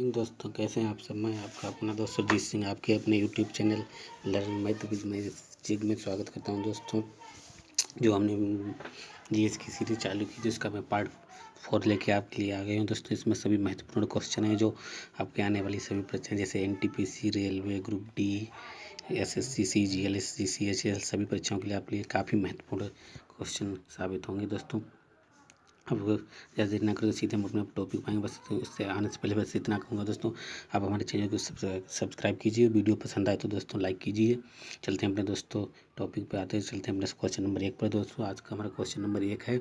दोस्तों कैसे हैं आप सब। मैं आपका अपना दोस्त सुरजीत सिंह आपके अपने YouTube channel learn math with magic में स्वागत करता हूं। दोस्तों जो हमने जीएस की सीरीज चालू की जिसका मैं पार्ट 4 लेके आपके लिए आ गया हूं। दोस्तों इसमें सभी महत्वपूर्ण क्वेश्चन हैं जो आपके आने वाली सभी परीक्षाएं जैसे NTPC, railway, group D, SSC, CGL, CHL सभी परीक्षाओं के लिए आपके लिए काफ़ी महत्वपूर्ण क्वेश्चन साबित होंगे। दोस्तों अब ज़्यादा देर ना करके सीधे हम अपने टॉपिक पाएंगे। बस इससे आने से पहले बस इतना कहूँगा दोस्तों, आप हमारे चैनल को सब्सक्राइब कीजिए, वीडियो पसंद आए तो दोस्तों लाइक कीजिए। चलते हैं अपने दोस्तों टॉपिक पे आते हैं। चलते हैं अपने क्वेश्चन नंबर 1 पर। दोस्तों आज का हमारा क्वेश्चन नंबर 1 है,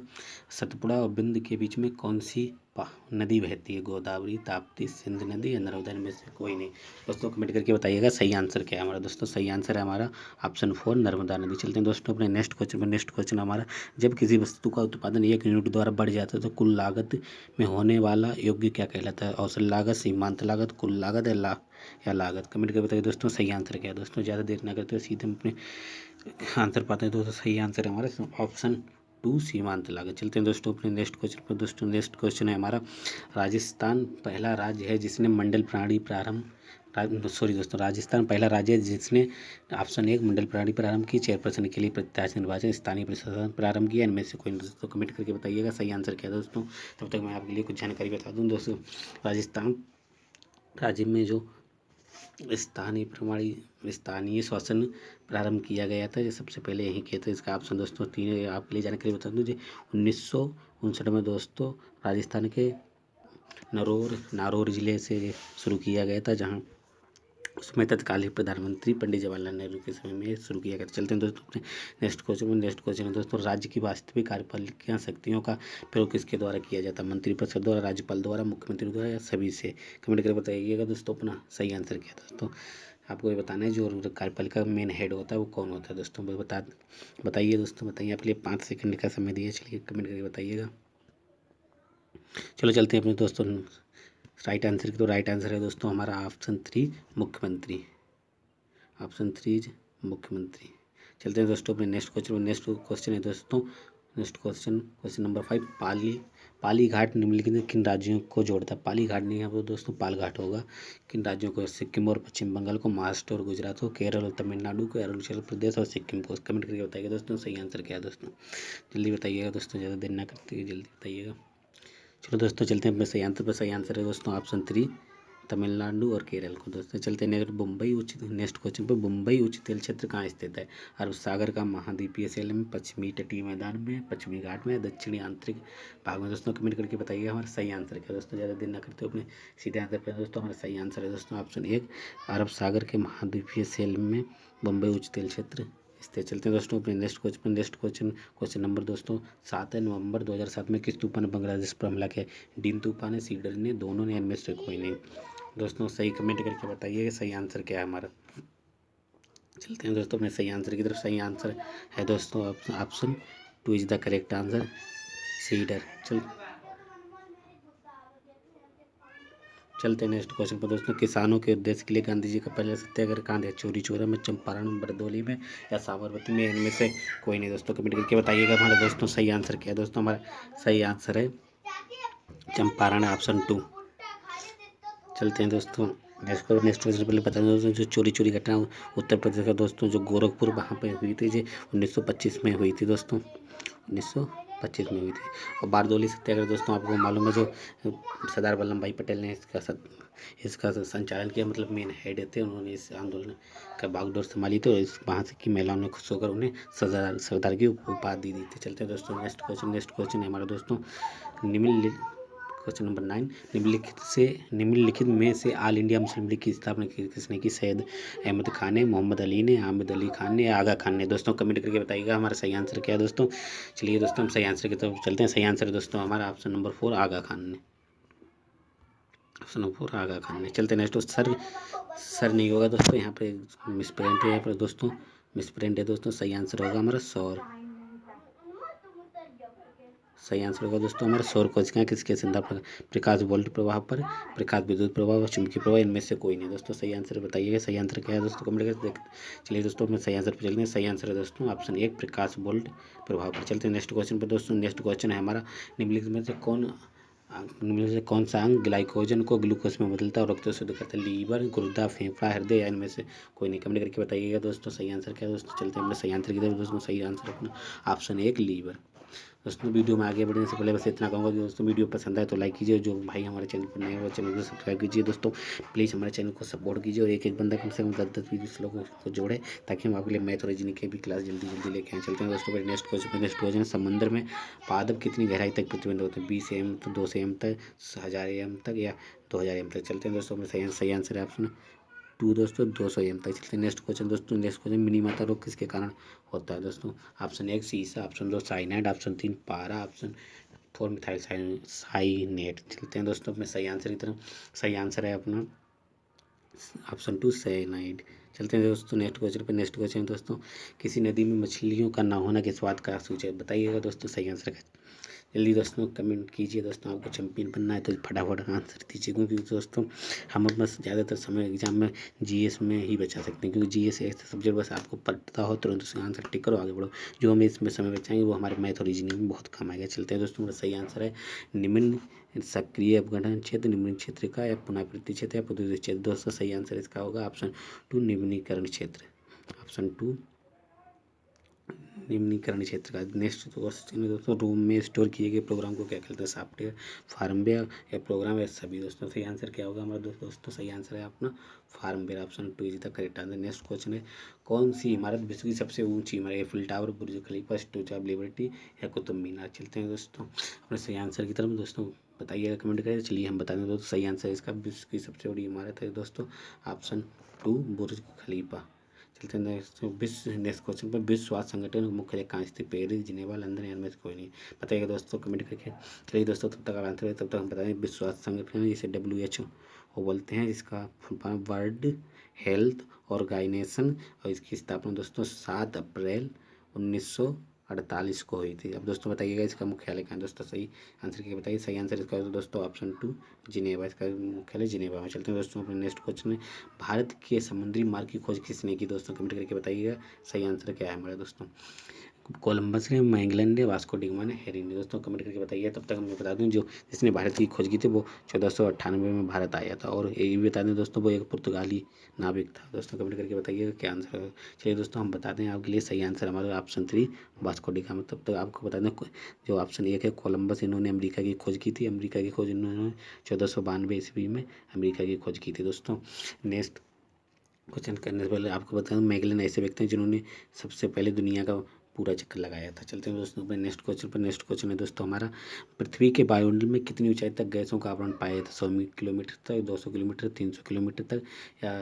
सतपुड़ा और बिंद के बीच में कौन सी नदी बहती है? गोदावरी, ताप्ती, सिंध नदी या नर्मदा में से कोई नहीं। दोस्तों कमेंट करके बताइएगा सही आंसर क्या है हमारा। दोस्तों सही आंसर है हमारा ऑप्शन 4 नर्मदा नदी। चलते हैं दोस्तों अपने नेक्स्ट क्वेश्चन पर। नेक्स्ट क्वेश्चन हमारा, जब किसी वस्तु का उत्पादन 1 यूनिट द्वारा बढ़ जाता है तो कुल लागत में होने वाला योग्य क्या कहलाता है? औसत लागत, सीमांत लागत, कुल लागत या लागत। कमेंट करके बताइए दोस्तों सही आंसर क्या है। दोस्तों ज़्यादा देर ना करते हुए सीधे हम अपने आंसर पाते हैं। दोस्तों सही आंसर है हमारा ऑप्शन 2 सीमांत लागत। चलते हैं दोस्तों अपने नेक्स्ट क्वेश्चन पर। दोस्तों नेक्स्ट क्वेश्चन है हमारा, राजस्थान पहला राज्य है जिसने मंडल प्रणाली राजस्थान पहला राज्य है जिसने ऑप्शन 1 मंडल प्रणाली प्रारंभ की, चेयरपर्सन के लिए प्रत्याशी निर्वाचन, स्थानीय प्रशासन प्रारंभ किया। इनमें से कोई दोस्तों कमेंट करके बताइएगा सही आंसर क्या है। दोस्तों तब तक मैं आपके लिए कुछ जानकारी बता दूं। दोस्तों राजस्थान राज्य में जो स्थानीय शासन प्रारंभ किया गया था, जो सबसे पहले यहीं किया था। इसका ऑप्शन दोस्तों 3 आपके लिए जानकारी बता दूँ। 1959 में दोस्तों राजस्थान के नारौर जिले से शुरू किया गया था, जहाँ उसमें तत्कालीन प्रधानमंत्री पंडित जवाहरलाल नेहरू के समय में शुरू किया गया। चलते हैं दोस्तों अपने नेक्स्ट क्वेश्चन में। नेक्स्ट क्वेश्चन है दोस्तों, राज्य की वास्तविक कार्यपालिका शक्तियों का प्रयोग किसके द्वारा किया जाता है? मंत्रिपरिषद द्वारा, राज्यपाल द्वारा, मुख्यमंत्री द्वारा या सभी से? कमेंट करके बताइएगा दोस्तों अपना सही आंसर क्या है। दोस्तों आपको ये बताना है जो कार्यपालिका मेन हेड होता है वो कौन होता है। दोस्तों बताइए दोस्तों, बताइए। आपके लिए 5 सेकंड का समय दिया, चलिए कमेंट करके बताइएगा। चलो चलते हैं अपने दोस्तों राइट आंसर की। तो राइट आंसर है दोस्तों हमारा ऑप्शन 3 मुख्यमंत्री। ऑप्शन 3 मुख्यमंत्री। चलते हैं दोस्तों अपने नेक्स्ट क्वेश्चन में। नेक्स्ट क्वेश्चन है दोस्तों, नेक्स्ट क्वेश्चन नंबर 5, पाली घाट निम्नलिखित में किन राज्यों को जोड़ता है? पाली घाट नहीं है वो दोस्तों, पाल घाट होगा। किन राज्यों को? सिक्किम और पश्चिम बंगाल को, महाराष्ट्र और गुजरात को, केरल और तमिलनाडु को, अरुणाचल प्रदेश और सिक्किम को। कमेंट करके बताइएगा दोस्तों सही आंसर क्या है। दोस्तों जल्दी बताइएगा दोस्तों, ज़्यादा देर ना करते हुए जल्दी बताइएगा। चलो दोस्तों चलते हैं अपने सही आंसर पर। सही आंसर है दोस्तों ऑप्शन 3 तमिलनाडु और केरल को। दोस्तों चलते हैं नेक्स्ट क्वेश्चन पर। मुंबई उच्च तेल क्षेत्र कहाँ स्थित है? अरब सागर का महाद्वीपीय शैल में, पश्चिमी तटीय मैदान में, पश्चिमी घाट में, दक्षिणी आंतरिक भाग में। दोस्तों कमेंट करके बताइएगा हमारा सही आंसर क्या है। दोस्तों ज़्यादा देर ना करते हुए अपने सीधे आंसर पर। दोस्तों हमारा सही आंसर है दोस्तों ऑप्शन 1 अरब सागर के महाद्वीपीय शैल में मुंबई उच्च तेल क्षेत्र स्थित। चलते हैं दोस्तों अपने नेक्स्ट क्वेश्चन नंबर दोस्तों 7 है। नवंबर 2007 में किस तूफान ने बांग्लादेश पर हमला किया? डीन तूफान है, सीडर ने, दोनों ने, इनमें से कोई नहीं। दोस्तों सही कमेंट करके बताइए सही आंसर क्या है हमारा। चलते हैं दोस्तों अपने सही आंसर की तरफ। सही आंसर है दोस्तों option 2 is the correct answer, cedar. चलते हैं नेक्स्ट क्वेश्चन पर दोस्तों, किसानों के उद्देश्य के लिए गांधी जी का पहला सत्याग्रह कहाँ था? चौरी चौरा में, चंपारण, बरदौली में या साबरमती में? इनमें से कोई नहीं। दोस्तों कमेंट करके बताइएगा हमारा दोस्तों सही आंसर क्या है। दोस्तों हमारा सही आंसर है चंपारण, ऑप्शन 2। चलते हैं दोस्तों नेक्स्ट क्वेश्चन पहले बता दें दोस्तों, जो चोरी घटना उत्तर प्रदेश का दोस्तों जो गोरखपुर वहाँ पे हुई थी, जो 1925 में हुई थी। दोस्तों 1925 में हुई थी। और बारदौली सत्याग्रह दोस्तों आपको मालूम है, जो सरदार वल्लभ भाई पटेल ने इसका संचालन किया, मतलब मेन हेड थे उन्होंने इस आंदोलन का बागडोर संभाली थी। और इस वहाँ से की महिलाओं ने खुश होकर उन्हें सरदार की उपाधि दी थी। चलते हैं दोस्तों नेक्स्ट क्वेश्चन है हमारा दोस्तों क्वेश्चन नंबर 9, निम्नलिखित में से ऑल इंडिया मुस्लिम लीग की स्थापना किसने की? सैयद अहमद खान ने, मोहम्मद अली ने, आमिद अली खान ने, आगा खान ने? दोस्तों कमेंट करके बताइएगा हमारा सही आंसर क्या है। दोस्तों चलिए दोस्तों हम सही आंसर की तरफ चलते हैं। सही आंसर है दोस्तों हमारा ऑप्शन नंबर 4 आगा खान ने। ऑप्शन नंबर 4 आगा खान ने। चलते हैं नेक्स्ट। सर नहीं होगा दोस्तों, यहाँ पे मिसप्रिंट है। यहाँ पर दोस्तों मिसप्रिंट है दोस्तों। सही आंसर होगा हमारा सौर। सही आंसर होगा दोस्तों हमारा सौर कोशिकाएं किसके सिद्धांत पर? प्रकाश वोल्ट प्रभाव पर, प्रकाश विद्युत प्रभाव, चुंबकीय प्रभाव, इनमें से कोई नहीं। दोस्तों सही आंसर बताइएगा सही आंसर क्या है। दोस्तों कमेंट करके चलिए दोस्तों अपने सही आंसर पर चलते हैं। सही आंसर है दोस्तों ऑप्शन 1 प्रकाश वोल्ट प्रभाव पर। चलते हैं नेक्स्ट क्वेश्चन पर। दोस्तों नेक्स्ट क्वेश्चन है हमारा, निम्नलिखित में से कौन निम्न से कौन सा अंग ग्लाइकोजन को ग्लूकोज में बदलता है और रक्त को शुद्ध करता है? लीवर, गुर्दा, फेफड़ा, हृदय या इनमें से कोई नहीं? कमेंट करके बताइएगा दोस्तों सही आंसर क्या है। दोस्तों चलते हैं अपने सही आंसर की तरफ। दोस्तों सही आंसर अपना ऑप्शन 1 लीवर। दोस्तों वीडियो में आगे बढ़ने से पहले बस इतना कहूँगा कि दोस्तों वीडियो पसंद आए तो लाइक कीजिए, जो भाई हमारे चैनल पर नए हैं वो चैनल को सब्सक्राइब कीजिए। दोस्तों प्लीज़ हमारे चैनल को सपोर्ट कीजिए और एक बंदा कम से कम 10-20 लोगों को जोड़े, ताकि हम आपके लिए मैथ और रीजनिंग की भी क्लास जल्दी लेके आए। चलते हैं दोस्तों फिर नेक्स्ट क्वेश्चन है, समंदर में पादप कितनी गहराई तक प्रतिबंध होते हैं? 20 एम तक, 200 एम तक, 1000 एम तक या 2000 एम तक? चलते हैं दोस्तों अपने सही आंसर है ऑप्शन 2 दोस्तों, 200 एम तक। चलते हैं नेक्स्ट क्वेश्चन दोस्तों। नेक्स्ट क्वेश्चन, मिनी माता रोग किसके कारण होता है? दोस्तों ऑप्शन 1 सीसा, ऑप्शन 2 साइनाइड, ऑप्शन 3 पारा, ऑप्शन 4 मिथाइल साइनेट। चलते हैं दोस्तों अपने सही आंसर की तरफ। सही आंसर है अपना ऑप्शन 2 साइनाइड। चलते हैं दोस्तों नेक्स्ट क्वेश्चन दोस्तों, किसी नदी में मछलियों का ना होना किस बात का सूचक? बताइएगा दोस्तों सही आंसर का। जल्दी दोस्तों कमेंट कीजिए। दोस्तों आपको चैंपियन बनना है तो फटाफट आंसर दीजिए, क्योंकि दोस्तों हम अपना ज़्यादातर समय एग्जाम में जीएस में ही बचा सकते हैं, क्योंकि जीएस ऐसा सब्जेक्ट बस आपको पता हो तुरंत उसका आंसर टिक करो आगे बढ़ो। जो हम इसमें समय बचाएंगे वो हमारे मैथ और रीजनिंग में बहुत काम आएगा। चलते हैं दोस्तों मेरा सही आंसर है निम्न सक्रिय अपघटन क्षेत्र, निम्न क्षेत्र का या पुनरावृत्ति क्षेत्र या प्रदूषित क्षेत्र? दोस्तों सही आंसर इसका होगा ऑप्शन 2 निम्नीकरण क्षेत्र। ऑप्शन 2 निम्नीकरण क्षेत्र का। नेक्स्ट क्वेश्चन है दोस्तों, रोम में स्टोर किए गए प्रोग्राम को क्या कहते हैं? सॉफ्टवेयर, फार्मवेयर या प्रोग्राम या सभी? दोस्तों सही आंसर क्या होगा हमारा? दोस्तों सही आंसर है अपना firmware, option 2 is the correct answer. Next question है, कौन सी इमारत विश्व की सबसे ऊंची इमारत? Eiffel tower, Burj Khalifa, statue of liberty या कुतुब मीनार? चलते हैं दोस्तों अपने सही आंसर की तरफ। दोस्तों बताइएगा कमेंट करिए। चलिए हम बता दें दोस्तों सही आंसर इसका विश्व की सबसे बड़ी इमारत है दोस्तों ऑप्शन 2 बुर्ज खलीफा। चलते हैं नेक्स्ट क्वेश्चन पर, विश्व स्वास्थ्य संगठन मुख्यालय कहाँ स्थित? पेरिस, जिनेवा, लंदन या इनमें से कोई नहीं? बताइएगा दोस्तों कमेंट करके। चलिए दोस्तों तब तक आप आंसर है, तब तक हम बता दें विश्व स्वास्थ्य संगठन जिसे WHO बोलते हैं, जिसका full form World Health Organization, और इसकी स्थापना दोस्तों 7 अप्रैल 1948 को हुई थी। अब दोस्तों बताइएगा इसका मुख्यालय कहाँ है? दोस्तों सही आंसर क्या बताइए। सही आंसर इसका तो दोस्तों ऑप्शन 2 जिनेवा, इसका मुख्यालय जिनेवा में। चलते हैं दोस्तों अपने नेक्स्ट क्वेश्चन में, भारत के समुद्री मार्ग की खोज किसने की? दोस्तों कमेंट करके बताइएगा सही आंसर क्या है हमारा। दोस्तों कोलंबस ने, मैगलन ने, वास्को डिगामा ने, हेरिंग ने? दोस्तों कमेंट करके बताइए। तब तक मैं बता दूं जो जिसने भारत की खोज की थी वो 1498 में भारत आया था, और ये भी बता दें दोस्तों वो एक पुर्तगाली नाविक था। दोस्तों कमेंट करके बताइए क्या आंसर है। चलिए दोस्तों हम बता दें आपके लिए सही आंसर हमारा ऑप्शन 3 वास्को डिगामा। तब तक आपको बता दें जो ऑप्शन 1 है कोलंबस, इन्होंने अमेरिका की खोज की थी। अमेरिका की खोज इन्होंने 1492 ईस्वी में अमेरिका की खोज की थी। दोस्तों नेक्स्ट क्वेश्चन करने से पहले आपको बता दूं मैगलन ऐसे व्यक्ति हैं जिन्होंने सबसे पहले दुनिया का पूरा चक्कर लगाया था। चलते हैं दोस्तों अपने नेक्स्ट क्वेश्चन पर। नेक्स्ट क्वेश्चन है दोस्तों हमारा, पृथ्वी के वायुमंडल में कितनी ऊंचाई तक गैसों का आवरण पाया जाता है? 100 किलोमीटर तक, 200 किलोमीटर, 300 किलोमीटर तक या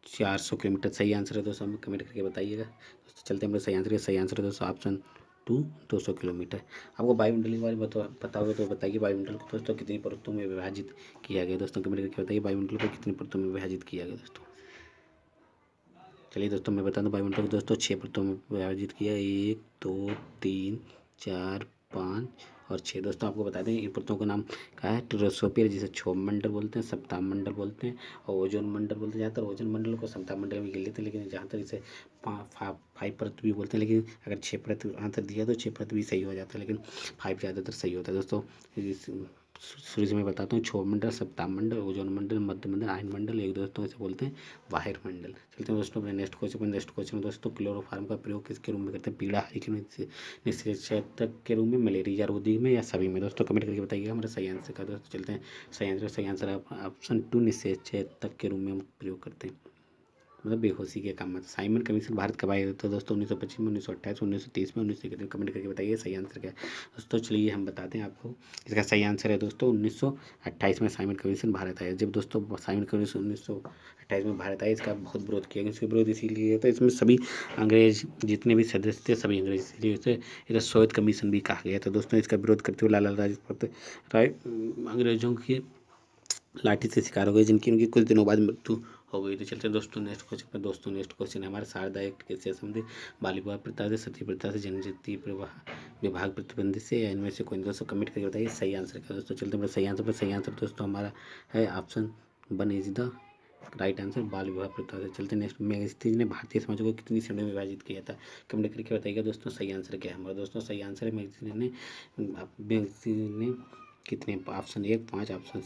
400 किलोमीटर? सही आंसर है दोस्तों, हमें कमेंट करके बताइएगा। दोस्तों चलते हैं सही आंसर। सही आंसर है दोस्तों ऑप्शन 2 200 किलोमीटर। आपको वायुमंडल के बारे में पता होगा तो बताइए, वायुमंडल को दोस्तों कितनी परतों में विभाजित किया गया? दोस्तों कमेंट करके बताइए वायुमंडल को कितनी परतों में विभाजित किया गया दोस्तों। चलिए दोस्तों मैं बता दूं वायुमंडल को दोस्तों 6 परतों में विभाजित किया, 1 2 3 4 5 और 6। दोस्तों आपको बता दें इन परतों का नाम क्या है? ट्रोपोस्फियर, जिसे क्षोभ मंडल बोलते हैं, सप्ताह मंडल बोलते हैं और ओजोन मंडल बोलते हैं। ज़्यादातर ओजोन मंडल को सप्ताह मंडल में गिन लेते हैं, लेकिन जहाँ तक इसे 5 परत भी बोलते हैं, लेकिन अगर 6 परत आंसर दिया तो 6 परत भी सही हो जाता है, लेकिन 5 ज़्यादातर सही होता है। दोस्तों शुरू से मैं बताता हूँ, क्षोभ मंडल, सप्ताह मंडल, ओजोन मंडल, मध्य मंडल, आयन मंडल, एक दोस्तों इसे बोलते हैं वाहिर मंडल। चलते हैं दोस्तों अपने नेक्स्ट क्वेश्चन दोस्तों, क्लोरोफार्म का प्रयोग किसके रूप में करते हैं? पीड़ाहारी के निषेचक के रूप में, मलेरिया रोधी में या सभी में? दोस्तों कमेंट करके बताइएगा हमारा सही आंसर का। दोस्तों चलते हैं सही आंसर ऑप्शन 2 निषेचक के रूप में हम प्रयोग करते हैं, मतलब बेहोशी के काम में। साइमन कमीशन भारत कब आया था? दोस्तों 1925 में, 1928 में, 1930 में, 1931 में? कमेंट करके बताइए सही आंसर क्या है। दोस्तों चलिए हम बताते हैं आपको इसका सही आंसर है दोस्तों 1928 में साइमन कमीशन भारत आया। जब दोस्तों साइमन कमीशन 1928 में भारत आया, इसका बहुत विरोध किया गया। इसका विरोध इसीलिए किया था, इसमें सभी अंग्रेज जितने भी सदस्य थे सभी अंग्रेज, इसलिए इसे श्वेत कमीशन भी कहा गया था। दोस्तों इसका विरोध करते हुए लाला लाजपत राय अंग्रेजों की लाठी से शिकार हो गए, जिनकी उनकी कुछ दिनों बाद मृत्यु हो गई थी। चलते हैं दोस्तों नेक्स्ट क्वेश्चन पर। दोस्तों नेक्स्ट क्वेश्चन है हमारा, शारदा एक्ट किससे संबंधित? बाल विवाह प्रथा से, सती प्रथा से, जनजातीय विभाग प्रतिबंधित से या इनमें से कोई? दोस्तों कमेंट करके बताइए सही आंसर क्या। दोस्तों चलते हैं सही आंसर पर। सही आंसर दोस्तों हमारा है option 1 is the right answer, बाल विवाह प्रथा से। चलते नेक्स्ट, मैगस्तीज ने भारतीय समाज को कितनी श्रेणियों में विभाजित किया था? कमेंट करके बताइएगा दोस्तों सही आंसर क्या है हमारा। दोस्तों सही आंसर है मैगजीन ने कितने? Option 1 5, option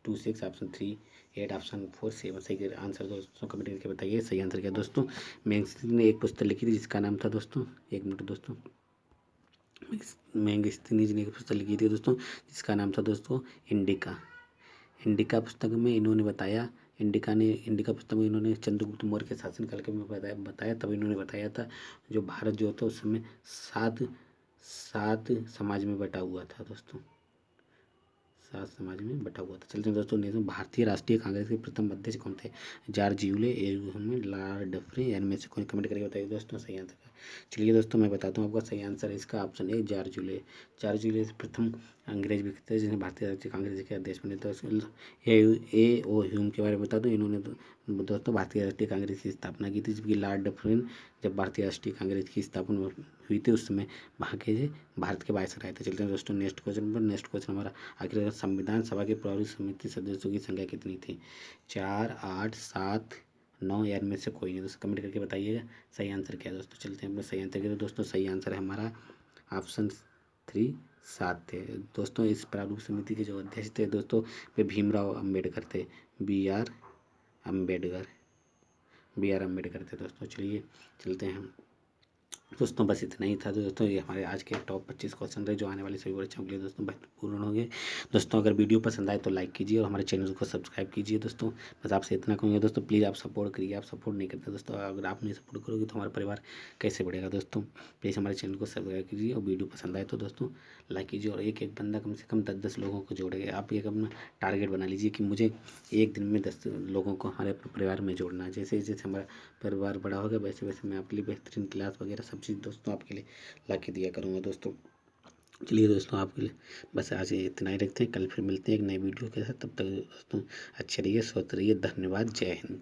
2 6, option 3 8, option 4 7। सही आंसर दोस्तों कमेंट करके बताइए सही आंसर क्या दोस्तों। मैंगस्टी ने एक पुस्तक लिखी थी जिसका नाम था दोस्तों, 1 मिनट दोस्तों, मैंगस्टी ने एक पुस्तक लिखी थी दोस्तों जिसका नाम था दोस्तों इंडिका। इंडिका पुस्तक में इन्होंने बताया, इंडिका पुस्तक में इन्होंने चंद्रगुप्त मौर्य के शासनकाल के में बताया तब इन्होंने बताया था जो भारत जो था उस समय सात समाज में बटा हुआ था दोस्तों, 7 समाज में बटा हुआ था। चलते हैं दोस्तों, भारतीय राष्ट्रीय कांग्रेस के प्रथम अध्यक्ष कौन थे? जॉर्ज यूले, लॉर्ड डफरिन, इनमें से कोई कमेंट करके बताइए दोस्तों सही आंसर का। चलिए दोस्तों मैं बताता हूँ आपका सही आंसर है इसका option A George Yule. George Yule प्रथम अंग्रेज व्यक्ति थे जिन्हें भारतीय राष्ट्रीय कांग्रेस के अध्यक्ष बने थे। ए ओ ह्यूम के बारे में बता दूं, इन्होंने दोस्तों भारतीय राष्ट्रीय कांग्रेस की स्थापना की थी, जबकि लॉर्ड डफरिन जब भारतीय राष्ट्रीय कांग्रेस की स्थापना हुई थी उस समय वहाँ के भारत के वायसराय थे। चलते हैं दोस्तों नेक्स्ट क्वेश्चन पर। नेक्स्ट क्वेश्चन हमारा आखिर संविधान सभा की प्रभारी समिति सदस्यों की संख्या कितनी थी? 4 8 7 9 या इनमें से कोई नहीं। दोस्तों कमेंट करके बताइएगा सही आंसर क्या है दोस्तों। चलते हैं अपने सही आंसर के। तो दोस्तों सही आंसर है हमारा ऑप्शन 3 7 थे दोस्तों। इस प्रारूप समिति के जो अध्यक्ष थे दोस्तों वे भीमराव अम्बेडकर थे, बी आर अम्बेडकर थे दोस्तों। चलिए चलते हैं हम दोस्तों, बस इतना ही था दोस्तों। ये हमारे आज के टॉप 25 क्वेश्चन रहे जो आने वाले सभी परीक्षाओं के लिए दोस्तों महत्वपूर्ण होंगे। दोस्तों अगर वीडियो पसंद आए तो लाइक कीजिए और हमारे चैनल को सब्सक्राइब कीजिए दोस्तों। बस आपसे इतना कहूँगा दोस्तों, प्लीज़ आप सपोर्ट करिए। आप सपोर्ट नहीं करते दोस्तों, अगर आप नहीं सपोर्ट करोगे तो हमारा परिवार कैसे बढ़ेगा दोस्तों। प्लीज़ हमारे चैनल को सब्सक्राइब कीजिए और वीडियो पसंद आए तो दोस्तों लाइक कीजिए। और एक बंदा कम से कम 10 लोगों को जोड़ेगा। आप एक अपना टारगेट बना लीजिए कि मुझे एक दिन में 10 लोगों को हमारे परिवार में जोड़ना है। जैसे जैसे हमारा परिवार बड़ा होगा वैसे वैसे मैं आपके लिए बेहतरीन क्लास वगैरह सब चीज़ दोस्तों आपके लिए ला के दिया करूँगा दोस्तों। चलिए दोस्तों आपके लिए बस आज इतना ही रखते हैं, कल फिर मिलते हैं एक नए वीडियो के साथ। तब तक दोस्तों अच्छे रहिए, स्वस्थ रहिए। धन्यवाद, जय हिंद।